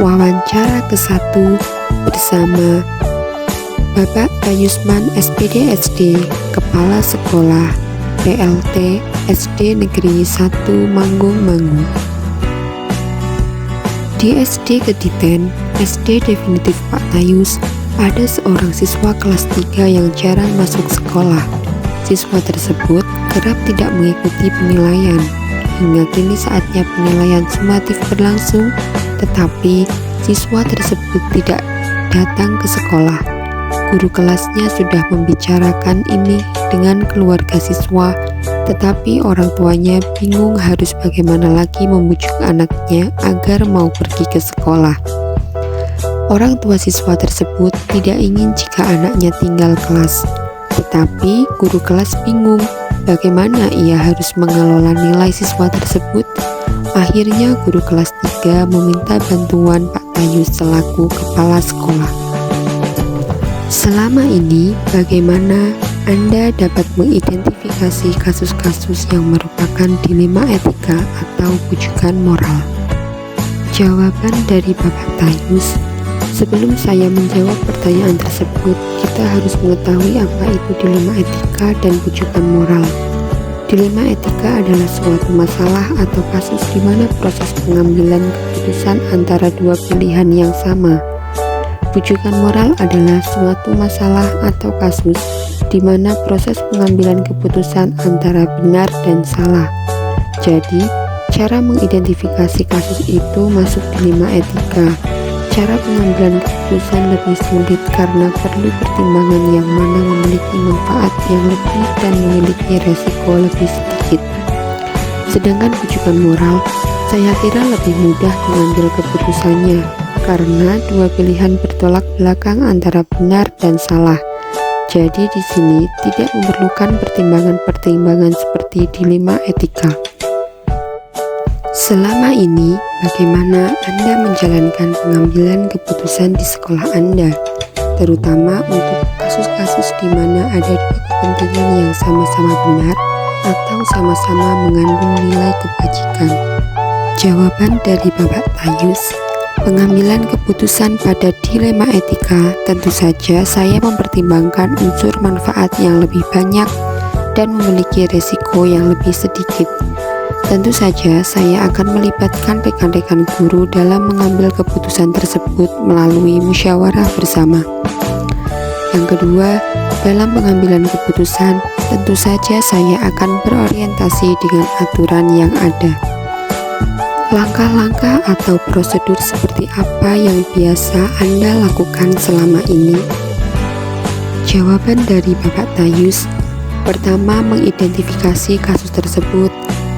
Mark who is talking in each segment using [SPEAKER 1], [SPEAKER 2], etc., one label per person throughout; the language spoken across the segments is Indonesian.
[SPEAKER 1] Wawancara ke-1 bersama Bapak Tayusman SPD SD, Kepala Sekolah PLT SD Negeri 1 Manggung-Manggung. Di SD Kediten, SD Definitif Pak Tayus, ada seorang siswa kelas 3 yang jarang masuk sekolah. Siswa tersebut kerap tidak mengikuti penilaian. Hingga kini saatnya penilaian sumatif berlangsung, tetapi siswa tersebut tidak datang ke sekolah. Guru kelasnya sudah membicarakan ini dengan keluarga siswa, tetapi orang tuanya bingung harus bagaimana lagi membujuk anaknya agar mau pergi ke sekolah. Orang tua siswa tersebut tidak ingin jika anaknya tinggal kelas, tetapi guru kelas bingung bagaimana ia harus mengelola nilai siswa tersebut. Akhirnya guru kelas 3 meminta bantuan Pak Tayus selaku kepala sekolah. Selama ini, bagaimana Anda dapat mengidentifikasi kasus-kasus yang merupakan dilema etika atau bujukan moral? Jawaban dari Bapak Tayus. Sebelum saya menjawab pertanyaan tersebut, kita harus mengetahui apa itu dilema etika dan bujukan moral. Dilema etika adalah suatu masalah atau kasus di mana proses pengambilan keputusan antara dua pilihan yang sama. Bujukan moral adalah suatu masalah atau kasus di mana proses pengambilan keputusan antara benar dan salah. Jadi, cara mengidentifikasi kasus itu masuk dilema etika. Cara pengambilan keputusan lebih sulit karena perlu pertimbangan yang mana memiliki manfaat yang lebih dan memiliki resiko lebih sedikit. Sedangkan bujukan moral, saya kira lebih mudah mengambil keputusannya karena dua pilihan bertolak belakang antara benar dan salah. Jadi di sini tidak memerlukan pertimbangan-pertimbangan seperti dilema etika. Selama ini, bagaimana Anda menjalankan pengambilan keputusan di sekolah Anda, terutama untuk kasus-kasus di mana ada dua kepentingan yang sama-sama benar atau sama-sama mengandung nilai kebajikan? Jawaban dari Bapak Tayus, pengambilan keputusan pada dilema etika tentu saja saya mempertimbangkan unsur manfaat yang lebih banyak dan memiliki resiko yang lebih sedikit. Tentu saja saya akan melibatkan rekan-rekan guru dalam mengambil keputusan tersebut melalui musyawarah bersama. Yang kedua, dalam pengambilan keputusan, tentu saja saya akan berorientasi dengan aturan yang ada. Langkah-langkah atau prosedur seperti apa yang biasa Anda lakukan selama ini? Jawaban dari Bapak Tayus, pertama mengidentifikasi kasus tersebut.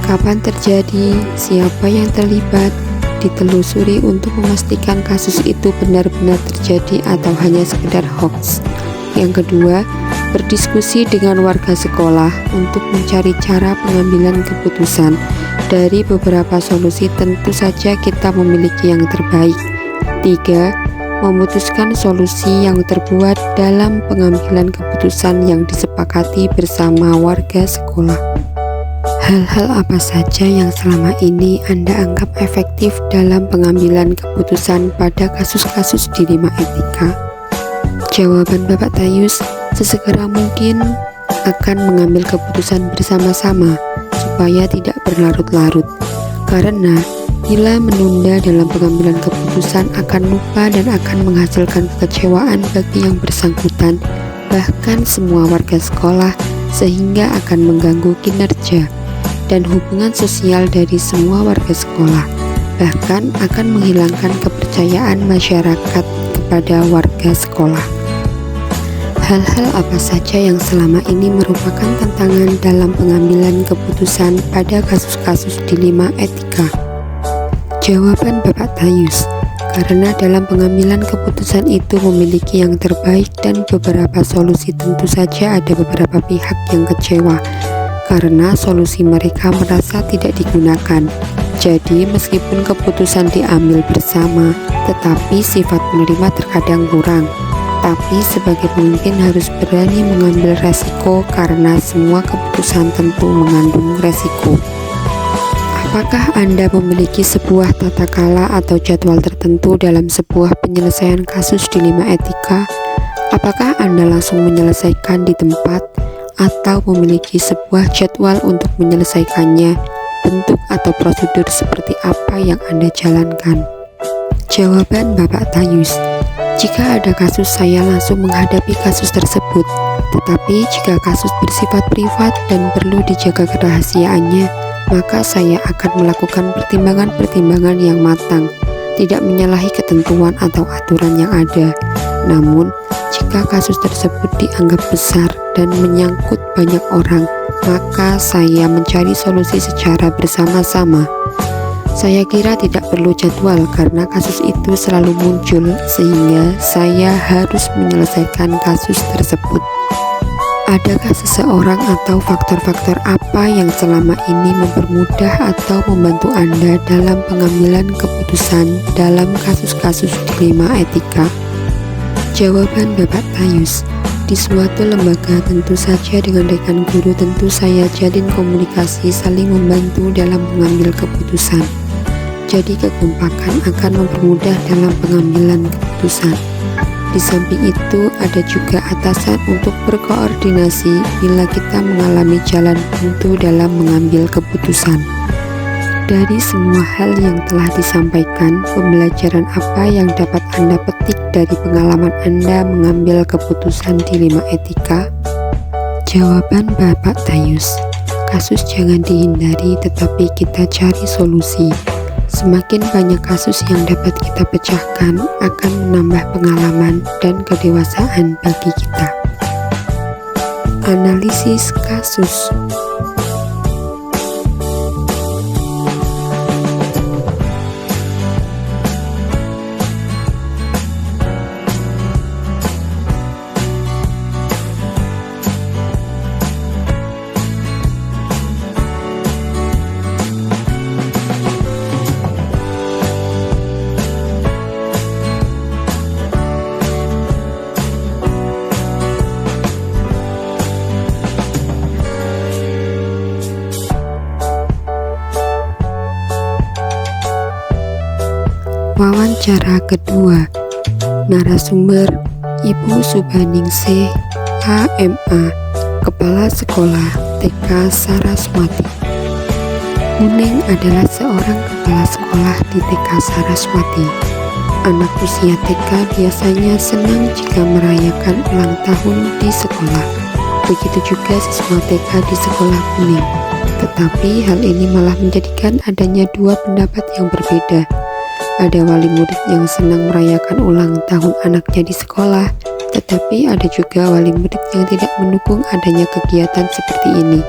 [SPEAKER 1] Kapan terjadi, siapa yang terlibat, ditelusuri untuk memastikan kasus itu benar-benar terjadi atau hanya sekedar hoax. Yang kedua, berdiskusi dengan warga sekolah untuk mencari cara pengambilan keputusan. Dari beberapa solusi tentu saja kita memiliki yang terbaik. Tiga, memutuskan solusi yang terbuat dalam pengambilan keputusan yang disepakati bersama warga sekolah. Hal-hal apa saja yang selama ini Anda anggap efektif dalam pengambilan keputusan pada kasus-kasus dilema etika? Jawaban Bapak Tayus, sesegera mungkin akan mengambil keputusan bersama-sama supaya tidak berlarut-larut. Karena bila menunda dalam pengambilan keputusan akan lupa dan akan menghasilkan kekecewaan bagi yang bersangkutan, bahkan semua warga sekolah, sehingga akan mengganggu kinerja dan hubungan sosial dari semua warga sekolah, bahkan akan menghilangkan kepercayaan masyarakat kepada warga sekolah. Hal-hal apa saja yang selama ini merupakan tantangan dalam pengambilan keputusan pada kasus-kasus dilema etika? Jawaban Bapak Tayus, karena dalam pengambilan keputusan itu memiliki yang terbaik dan beberapa solusi tentu saja ada beberapa pihak yang kecewa karena solusi mereka merasa tidak digunakan. Jadi meskipun keputusan diambil bersama, tetapi sifat penerima terkadang kurang. Tapi sebagai pemimpin harus berani mengambil resiko karena semua keputusan tentu mengandung resiko. Apakah Anda memiliki sebuah tata cara atau jadwal tertentu dalam sebuah penyelesaian kasus dilema etika? Apakah Anda langsung menyelesaikan di tempat atau memiliki sebuah jadwal untuk menyelesaikannya? Bentuk atau prosedur seperti apa yang Anda jalankan? Jawaban Bapak Tayus: jika ada kasus, saya langsung menghadapi kasus tersebut. Tetapi jika kasus bersifat privat dan perlu dijaga kerahasiaannya, maka saya akan melakukan pertimbangan-pertimbangan yang matang, tidak menyalahi ketentuan atau aturan yang ada. Namun, jika kasus tersebut dianggap besar dan menyangkut banyak orang, maka saya mencari solusi secara bersama-sama. Saya kira tidak perlu jadwal karena kasus itu selalu muncul, sehingga saya harus menyelesaikan kasus tersebut. Adakah seseorang atau faktor-faktor apa yang selama ini mempermudah atau membantu Anda dalam pengambilan keputusan dalam kasus-kasus dilema etika? Jawaban Bapak Tayus: di suatu lembaga tentu saja dengan rekan guru tentu saya jalin komunikasi saling membantu dalam mengambil keputusan. Jadi kekompakan akan mempermudah dalam pengambilan keputusan. Di samping itu ada juga atasan untuk berkoordinasi bila kita mengalami jalan buntu dalam mengambil keputusan. Dari semua hal yang telah disampaikan, pembelajaran apa yang dapat Anda petik dari pengalaman Anda mengambil keputusan dilema etika? Jawaban Bapak Tayus: kasus jangan dihindari tetapi kita cari solusi. Semakin banyak kasus yang dapat kita pecahkan akan menambah pengalaman dan kedewasaan bagi kita. Analisis kasus. Wawancara kedua. Narasumber Ibu Subaningsih, HMA, Kepala Sekolah TK Saraswati. Muning adalah seorang kepala sekolah di TK Saraswati. Anak usia TK biasanya senang jika merayakan ulang tahun di sekolah. Begitu juga siswa TK di sekolah Muning. Tetapi hal ini malah menjadikan adanya dua pendapat yang berbeda. Ada wali murid yang senang merayakan ulang tahun anaknya di sekolah, tetapi ada juga wali murid yang tidak mendukung adanya kegiatan seperti ini,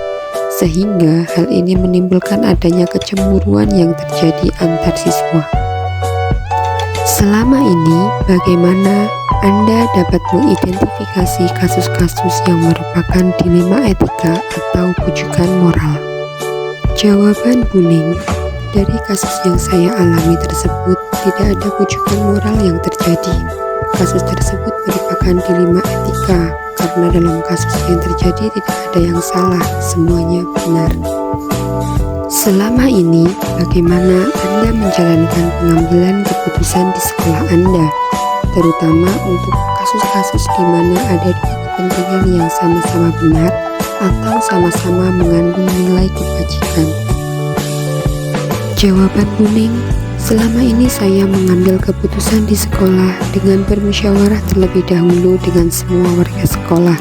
[SPEAKER 1] sehingga hal ini menimbulkan adanya kecemburuan yang terjadi antar siswa. Selama ini, bagaimana Anda dapat mengidentifikasi kasus-kasus yang merupakan dilema etika atau bujukan moral? Jawaban Buning: dari kasus yang saya alami tersebut, tidak ada bujukan moral yang terjadi. Kasus tersebut merupakan dilema etika, karena dalam kasus yang terjadi tidak ada yang salah, semuanya benar. Selama ini, bagaimana Anda menjalankan pengambilan keputusan di sekolah Anda, terutama untuk kasus-kasus di mana ada dua kepentingan yang sama-sama benar atau sama-sama mengandung nilai kebajikan? Jawaban Buning: selama ini saya mengambil keputusan di sekolah dengan bermusyawarah terlebih dahulu dengan semua warga sekolah,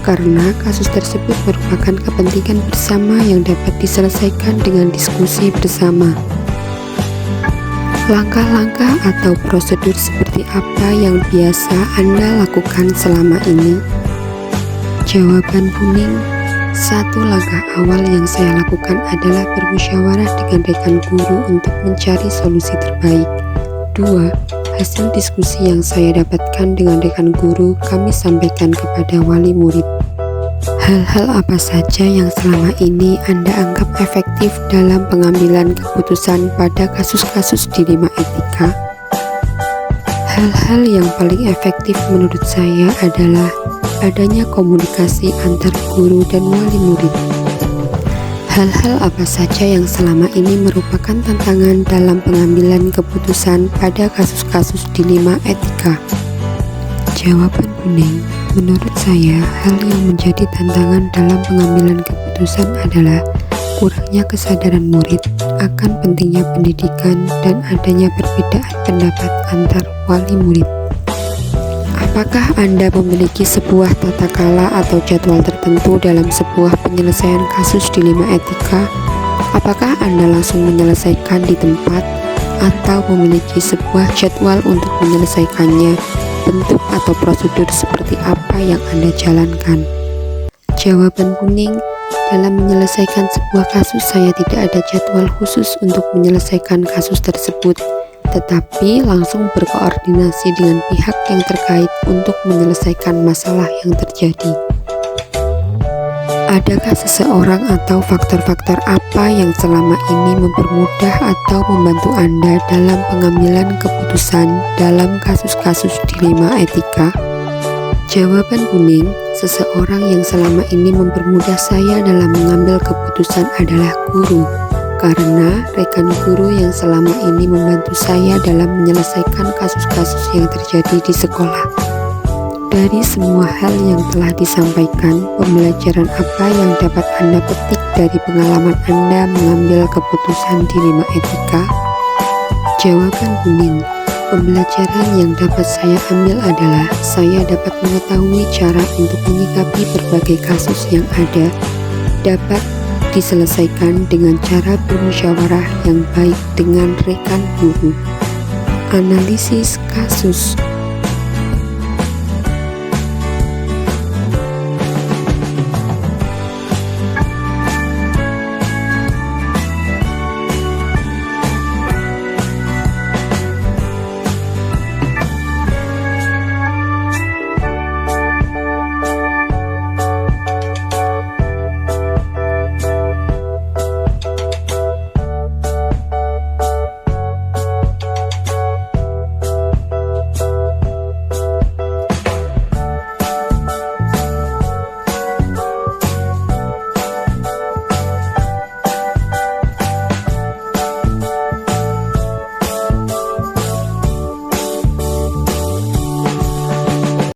[SPEAKER 1] karena kasus tersebut merupakan kepentingan bersama yang dapat diselesaikan dengan diskusi bersama. Langkah-langkah atau prosedur seperti apa yang biasa Anda lakukan selama ini? Jawaban Buning: satu langkah awal yang saya lakukan adalah bermusyawarah dengan rekan guru untuk mencari solusi terbaik. 2. Hasil diskusi yang saya dapatkan dengan rekan guru kami sampaikan kepada wali murid. Hal-hal apa saja yang selama ini Anda anggap efektif dalam pengambilan keputusan pada kasus-kasus dilema etika? Hal-hal yang paling efektif menurut saya adalah adanya komunikasi antar guru dan wali murid. Hal-hal apa saja yang selama ini merupakan tantangan dalam pengambilan keputusan pada kasus-kasus dilema etika? Jawaban kuning, menurut saya hal yang menjadi tantangan dalam pengambilan keputusan adalah kurangnya kesadaran murid akan pentingnya pendidikan dan adanya perbedaan pendapat antar wali murid. Apakah Anda memiliki sebuah tata cara atau jadwal tertentu dalam sebuah penyelesaian kasus dilema etika? Apakah Anda langsung menyelesaikan di tempat atau memiliki sebuah jadwal untuk menyelesaikannya? Bentuk atau prosedur seperti apa yang Anda jalankan? Jawaban kuning, dalam menyelesaikan sebuah kasus saya tidak ada jadwal khusus untuk menyelesaikan kasus tersebut, tetapi langsung berkoordinasi dengan pihak yang terkait untuk menyelesaikan masalah yang terjadi. Adakah seseorang atau faktor-faktor apa yang selama ini mempermudah atau membantu Anda dalam pengambilan keputusan dalam kasus-kasus dilema etika? Jawaban kuning, seseorang yang selama ini mempermudah saya dalam mengambil keputusan adalah guru. Karena rekan guru yang selama ini membantu saya dalam menyelesaikan kasus-kasus yang terjadi di sekolah. Dari semua hal yang telah disampaikan, pembelajaran apa yang dapat Anda petik dari pengalaman Anda mengambil keputusan dilema etika? Jawaban kuning, pembelajaran yang dapat saya ambil adalah saya dapat mengetahui cara untuk menyikapi berbagai kasus yang ada, dapat diselesaikan dengan cara bermusyawarah yang baik dengan rekan guru. Analisis kasus.